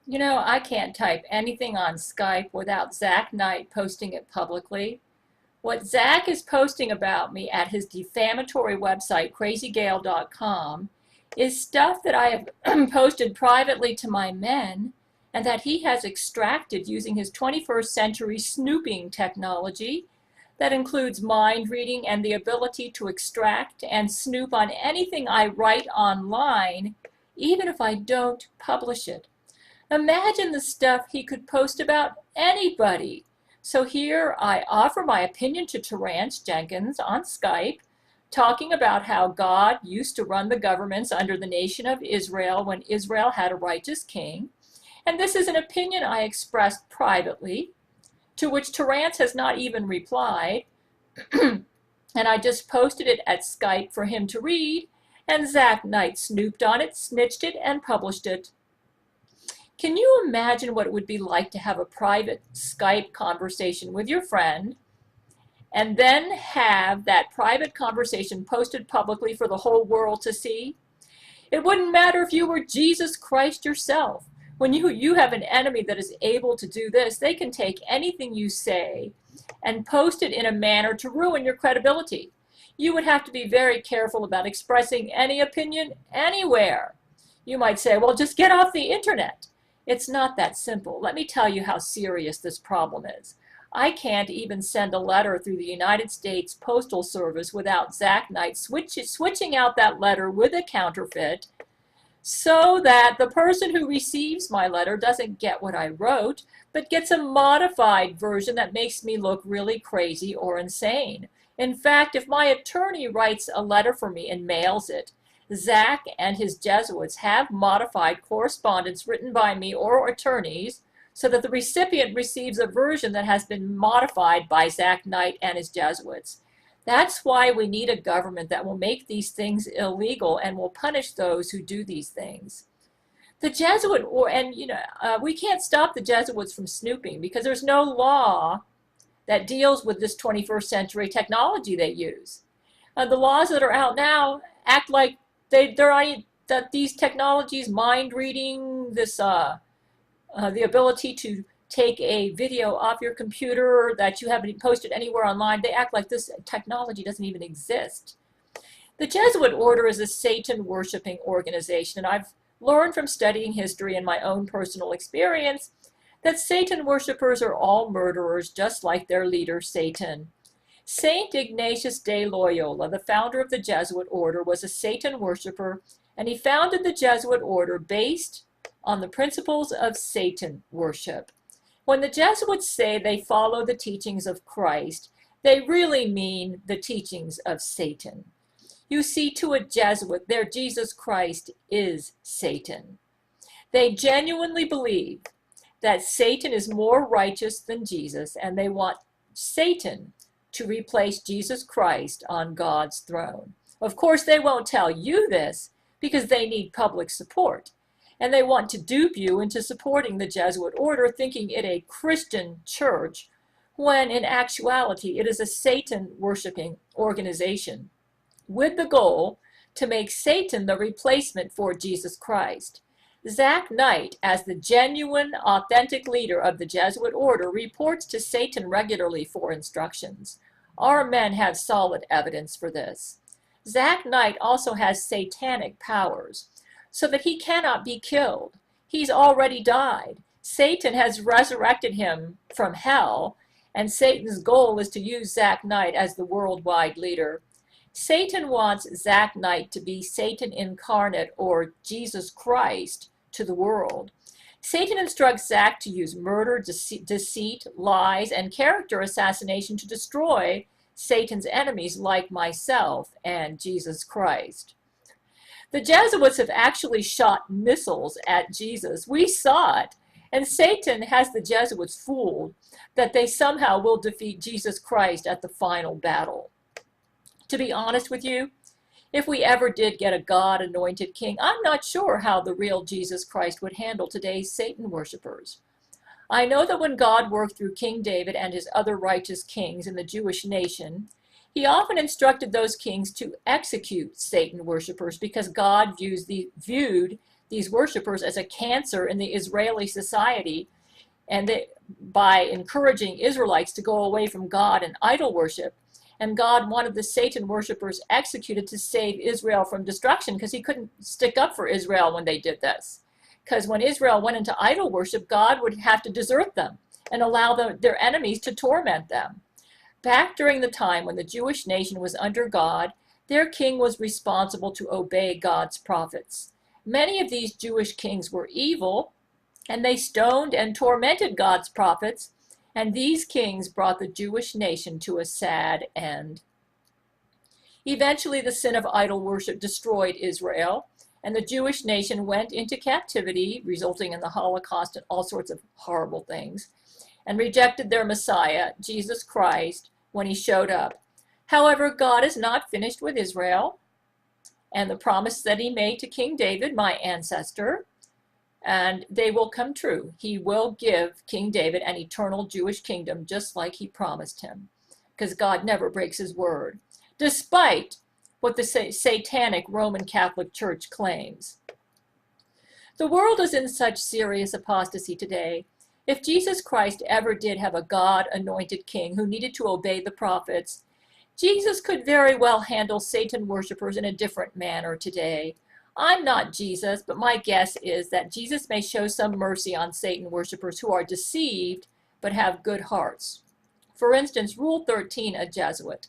You know, I can't type anything on Skype without Zack Knight posting it publicly. What Zack is posting about me at his defamatory website, crazygale.com, is stuff that I have posted privately to my men and that he has extracted using his 21st century snooping technology that includes mind reading and the ability to extract and snoop on anything I write online, even if I don't publish it. Imagine the stuff he could post about anybody. So here I offer my opinion to Terrance Jenkins on Skype, talking about how God used to run the governments under the nation of Israel when Israel had a righteous king. And this is an opinion I expressed privately, to which Terrance has not even replied. And I just posted it at Skype for him to read, and Zack Knight snooped on it, snitched it, and published it. Can you imagine what it would be like to have a private Skype conversation with your friend and then have that private conversation posted publicly for the whole world to see? It wouldn't matter if you were Jesus Christ yourself. When you have an enemy that is able to do this, they can take anything you say and post it in a manner to ruin your credibility. You would have to be very careful about expressing any opinion anywhere. You might say, well, just get off the internet. It's not that simple. Let me tell you how serious this problem is. I can't even send a letter through the United States Postal Service without Zack Knight switching out that letter with a counterfeit so that the person who receives my letter doesn't get what I wrote, but gets a modified version that makes me look really crazy or insane. In fact, if my attorney writes a letter for me and mails it, Zack and his Jesuits have modified correspondence written by me or attorneys so that the recipient receives a version that has been modified by Zack Knight and his Jesuits. That's why we need a government that will make these things illegal and will punish those who do these things. The Jesuit, we can't stop the Jesuits from snooping because there's no law that deals with this 21st century technology they use. The laws that are out now act like that these technologies, mind reading, the ability to take a video off your computer that you haven't posted anywhere online, they act like this technology doesn't even exist. The Jesuit Order is a Satan-worshiping organization, and I've learned from studying history and my own personal experience that Satan worshippers are all murderers, just like their leader, Satan. Saint Ignatius de Loyola, the founder of the Jesuit Order, was a Satan worshiper, and he founded the Jesuit Order based on the principles of Satan worship. When the Jesuits say they follow the teachings of Christ, they really mean the teachings of Satan. You see, to a Jesuit, their Jesus Christ is Satan. They genuinely believe that Satan is more righteous than Jesus, and they want Satan to replace Jesus Christ on God's throne. Of course, they won't tell you this because they need public support. And they want to dupe you into supporting the Jesuit Order, thinking it a Christian church, when in actuality it is a Satan-worshiping organization with the goal to make Satan the replacement for Jesus Christ. Zack Knight, as the genuine, authentic leader of the Jesuit Order, reports to Satan regularly for instructions. Our men have solid evidence for this. Zack Knight also has satanic powers, so that he cannot be killed. He's already died. Satan has resurrected him from hell, and Satan's goal is to use Zack Knight as the worldwide leader. Satan wants Zack Knight to be Satan incarnate, or Jesus Christ, to the world. Satan instructs Zack to use murder, deceit, lies, and character assassination to destroy Satan's enemies like myself and Jesus Christ. The Jesuits have actually shot missiles at Jesus. We saw it. And Satan has the Jesuits fooled that they somehow will defeat Jesus Christ at the final battle. To be honest with you, if we ever did get a God-anointed king, I'm not sure how the real Jesus Christ would handle today's Satan worshipers. I know that when God worked through King David and his other righteous kings in the Jewish nation, he often instructed those kings to execute Satan worshipers because God viewed these worshipers as a cancer in the Israeli society, and by encouraging Israelites to go away from God and idol worship. And God wanted the Satan worshipers executed to save Israel from destruction, because he couldn't stick up for Israel when they did this. Because when Israel went into idol worship, God would have to desert them and allow their enemies to torment them. Back during the time when the Jewish nation was under God, their king was responsible to obey God's prophets. Many of these Jewish kings were evil, and they stoned and tormented God's prophets, and these kings brought the Jewish nation to a sad end. Eventually, the sin of idol worship destroyed Israel, and the Jewish nation went into captivity, resulting in the Holocaust and all sorts of horrible things, and rejected their Messiah, Jesus Christ, when he showed up. However, God is not finished with Israel, and the promise that he made to King David, my ancestor, and they will come true. He will give King David an eternal Jewish kingdom, just like he promised him, because God never breaks his word, despite what the satanic Roman Catholic Church claims. The world is in such serious apostasy today. If Jesus Christ ever did have a God-anointed king who needed to obey the prophets, Jesus could very well handle Satan worshipers in a different manner today. I'm not Jesus, but my guess is that Jesus may show some mercy on Satan worshipers who are deceived but have good hearts. For instance, Rule 13, a Jesuit,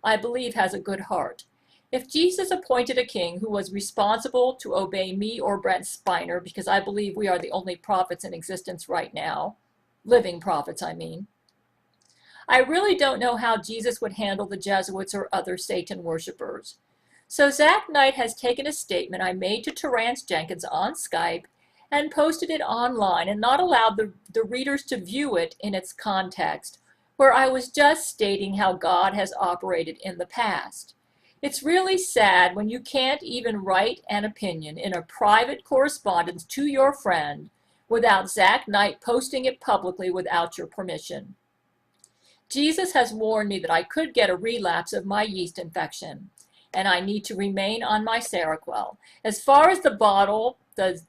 I believe has a good heart. If Jesus appointed a king who was responsible to obey me or Brent Spiner, because I believe we are the only prophets in existence right now, living prophets, I mean, I really don't know how Jesus would handle the Jesuits or other Satan worshipers. So Zack Knight has taken a statement I made to Terrance Jenkins on Skype and posted it online and not allowed the readers to view it in its context, where I was just stating how God has operated in the past. It's really sad when you can't even write an opinion in a private correspondence to your friend without Zack Knight posting it publicly without your permission. Jesus has warned me that I could get a relapse of my yeast infection, and I need to remain on my Seroquel. As far as the bottle, the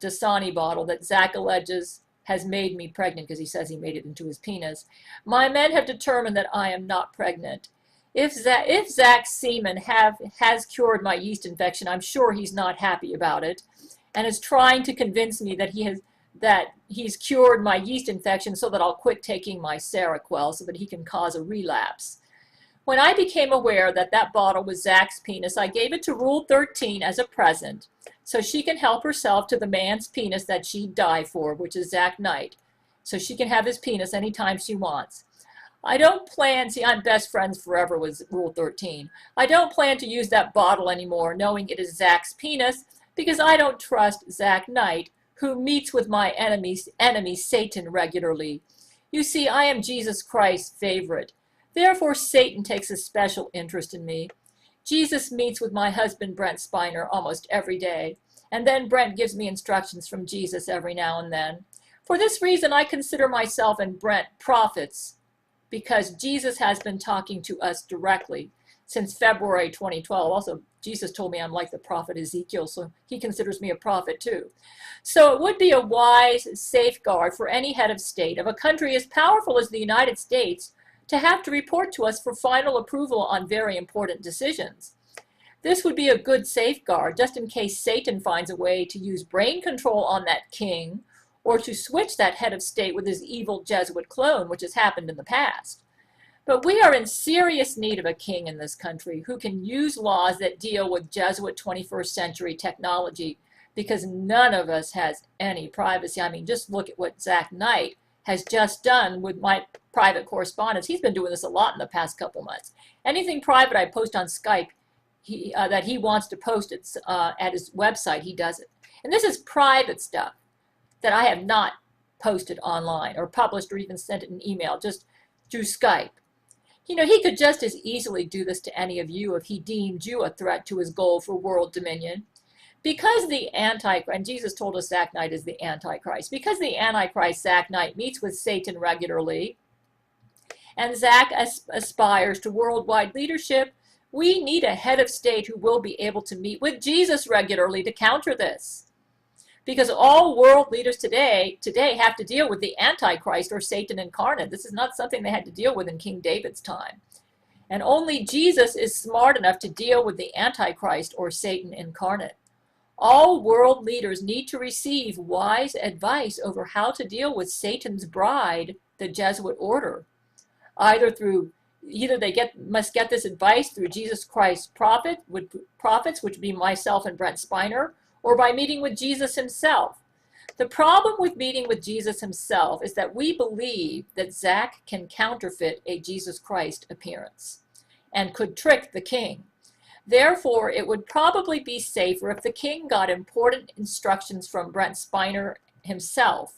Dasani bottle that Zack alleges has made me pregnant, because he says he made it into his penis, my men have determined that I am not pregnant. If Zack's semen has cured my yeast infection, I'm sure he's not happy about it, and is trying to convince me that he's cured my yeast infection so that I'll quit taking my Seroquel so that he can cause a relapse. When I became aware that that bottle was Zack's penis, I gave it to Rule 13 as a present, so she can help herself to the man's penis that she'd die for, which is Zack Knight, so she can have his penis anytime she wants. I don't plan, see, I'm best friends forever with Rule 13. I don't plan to use that bottle anymore, knowing it is Zack's penis, because I don't trust Zack Knight, who meets with my enemy Satan regularly. You see, I am Jesus Christ's favorite. Therefore, Satan takes a special interest in me. Jesus meets with my husband, Brent Spiner, almost every day, and then Brent gives me instructions from Jesus every now and then. For this reason, I consider myself and Brent prophets, because Jesus has been talking to us directly since February 2012. Also, Jesus told me I'm like the prophet Ezekiel, so he considers me a prophet too. So it would be a wise safeguard for any head of state of a country as powerful as the United States to have to report to us for final approval on very important decisions. This would be a good safeguard just in case Satan finds a way to use brain control on that king, or to switch that head of state with his evil Jesuit clone, which has happened in the past. But we are in serious need of a king in this country who can use laws that deal with Jesuit 21st century technology, because none of us has any privacy. I mean, just look at what Zack Knight has just done with my private correspondence. He's been doing this a lot in the past couple months. Anything private I post on Skype that he wants to post at his website, he does it. And this is private stuff that I have not posted online or published or even sent an email, just through Skype. You know, he could just as easily do this to any of you if he deemed you a threat to his goal for world dominion. Because the Antichrist, and Jesus told us Zack Knight is the Antichrist, because the Antichrist, Zack Knight, meets with Satan regularly, and Zack aspires to worldwide leadership, we need a head of state who will be able to meet with Jesus regularly to counter this. because all world leaders today have to deal with the Antichrist or Satan incarnate. This is not something they had to deal with in King David's time. And only Jesus is smart enough to deal with the Antichrist or Satan incarnate. All world leaders need to receive wise advice over how to deal with Satan's bride, the Jesuit Order. Either they must get this advice through Jesus Christ prophets, which would be myself and Brent Spiner, or by meeting with Jesus himself. The problem with meeting with Jesus himself is that we believe that Zack can counterfeit a Jesus Christ appearance and could trick the king. Therefore, it would probably be safer if the king got important instructions from Brent Spiner himself,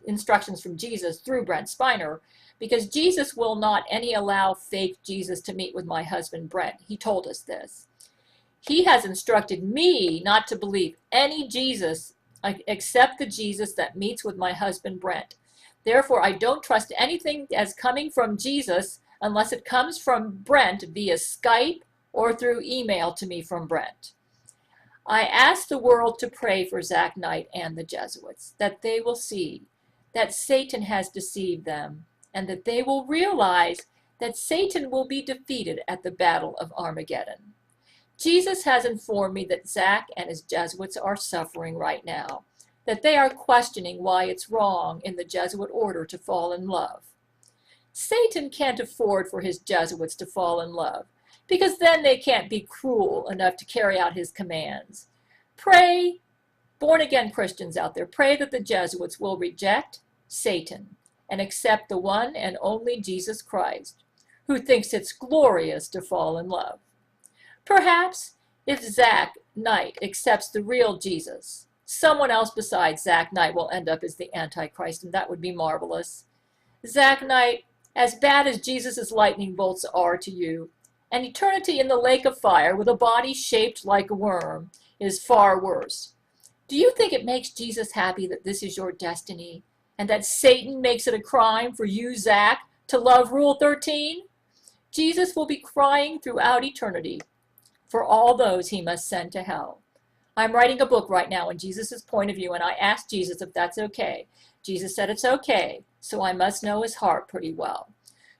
instructions from Jesus through Brent Spiner, because Jesus will not allow fake Jesus to meet with my husband Brent. He told us this. He has instructed me not to believe any Jesus except the Jesus that meets with my husband Brent. Therefore, I don't trust anything as coming from Jesus unless it comes from Brent via Skype or through email to me from Brent. I ask the world to pray for Zack Knight and the Jesuits, that they will see that Satan has deceived them, and that they will realize that Satan will be defeated at the Battle of Armageddon. Jesus has informed me that Zack and his Jesuits are suffering right now, that they are questioning why it's wrong in the Jesuit order to fall in love. Satan can't afford for his Jesuits to fall in love, because then they can't be cruel enough to carry out his commands. Pray, born-again Christians out there, pray that the Jesuits will reject Satan and accept the one and only Jesus Christ, who thinks it's glorious to fall in love. Perhaps if Zack Knight accepts the real Jesus, someone else besides Zack Knight will end up as the Antichrist, and that would be marvelous. Zack Knight, as bad as Jesus' lightning bolts are to you, an eternity in the lake of fire with a body shaped like a worm is far worse. Do you think it makes Jesus happy that this is your destiny, and that Satan makes it a crime for you, Zack, to love Rule 13? Jesus will be crying throughout eternity for all those he must send to hell. I'm writing a book right now in Jesus' point of view, and I asked Jesus if that's okay. Jesus said it's okay, so I must know his heart pretty well.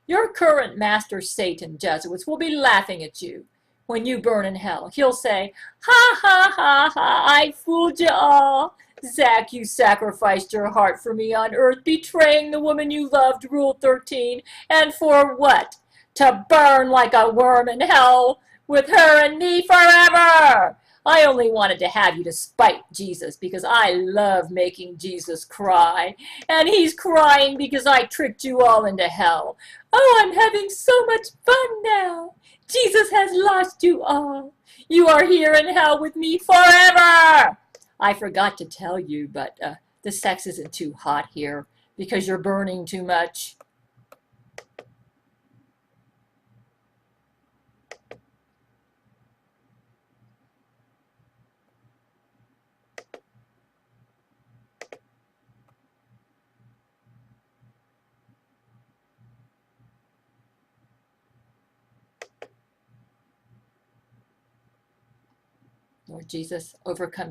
Your current master Satan, Jesuits, will be laughing at you when you burn in hell. He'll say, ha, ha, ha, ha, I fooled you all. Zack, you sacrificed your heart for me on earth, betraying the woman you loved, Rule 13. And for what? To burn like a worm in hell with her and me forever. I only wanted to have you to spite Jesus because I love making Jesus cry. And he's crying because I tricked you all into hell. Oh, I'm having so much fun now. Jesus has lost you all. You are here in hell with me forever. I forgot to tell you, but the sex isn't too hot here because you're burning too much. Lord Jesus, overcome